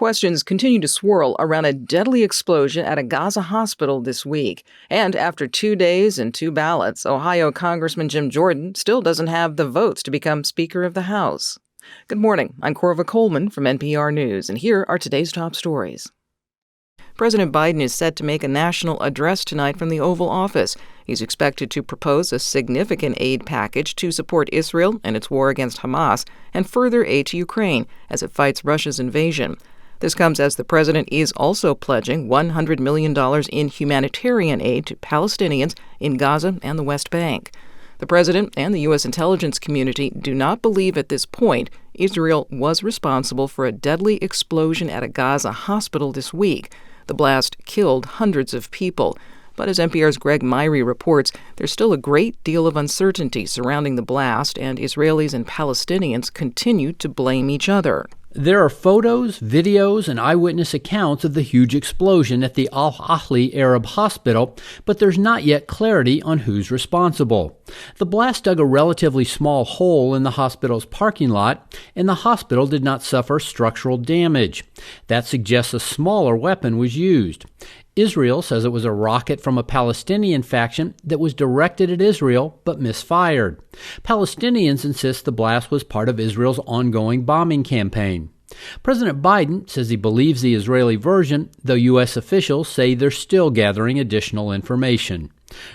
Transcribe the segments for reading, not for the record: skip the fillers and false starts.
Questions continue to swirl around a deadly explosion at a Gaza hospital this week. And after 2 days and 2 ballots, Ohio Congressman Jim Jordan still doesn't have the votes to become Speaker of the House. Good morning. I'm Corva Coleman from NPR News, and here are today's top stories. President Biden is set to make a national address tonight from the Oval Office. He's expected to propose a significant aid package to support Israel and its war against Hamas and further aid to Ukraine as it fights Russia's invasion. This comes as the president is also pledging $100 million in humanitarian aid to Palestinians in Gaza and the West Bank. The president and the U.S. intelligence community do not believe at this point Israel was responsible for a deadly explosion at a Gaza hospital this week. The blast killed hundreds of people. But as NPR's Greg Myrie reports, there's still a great deal of uncertainty surrounding the blast, and Israelis and Palestinians continue to blame each other. There are photos, videos, and eyewitness accounts of the huge explosion at the Al-Ahli Arab Hospital, but there's not yet clarity on who's responsible. The blast dug a relatively small hole in the hospital's parking lot, and the hospital did not suffer structural damage. That suggests a smaller weapon was used. Israel says it was a rocket from a Palestinian faction that was directed at Israel but misfired. Palestinians insist the blast was part of Israel's ongoing bombing campaign. President Biden says he believes the Israeli version, though U.S. officials say they're still gathering additional information.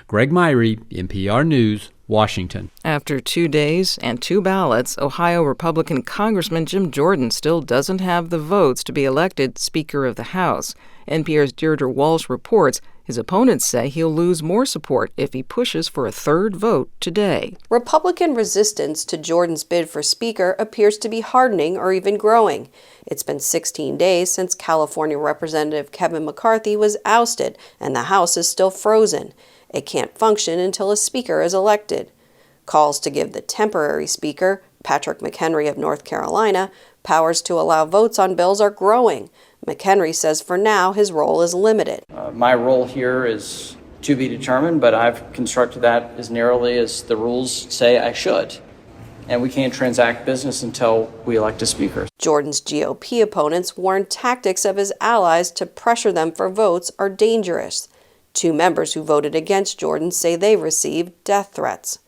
Greg Myrie, NPR News, Washington. After 2 days and 2 ballots, Ohio Republican Congressman Jim Jordan still doesn't have the votes to be elected Speaker of the House. NPR's Deirdre Walsh reports his opponents say he'll lose more support if he pushes for a third vote today. Republican resistance to Jordan's bid for Speaker appears to be hardening or even growing. It's been 16 days since California Representative Kevin McCarthy was ousted, and the House is still frozen. It can't function until a speaker is elected. Calls to give the temporary speaker, Patrick McHenry of North Carolina, powers to allow votes on bills are growing. McHenry says for now his role is limited. My role here is to be determined, but I've constructed that as narrowly as the rules say I should. And we can't transact business until we elect a speaker. Jordan's GOP opponents warn tactics of his allies to pressure them for votes are dangerous. 2 members who voted against Jordan say they received death threats.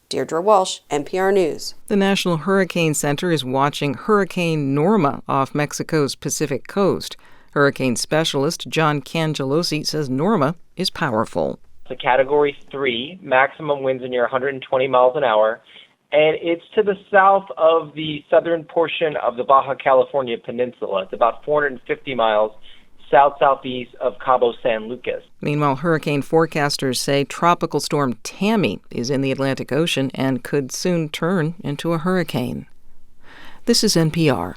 Deirdre Walsh, NPR News. The National Hurricane Center is watching Hurricane Norma off Mexico's Pacific coast. Hurricane specialist John Cangelosi says Norma is powerful. It's a Category 3, maximum winds are near 120 miles an hour, and it's to the south of the southern portion of the Baja California Peninsula. It's about 450 miles south-southeast of Cabo San Lucas. Meanwhile, hurricane forecasters say Tropical Storm Tammy is in the Atlantic Ocean and could soon turn into a hurricane. This is NPR.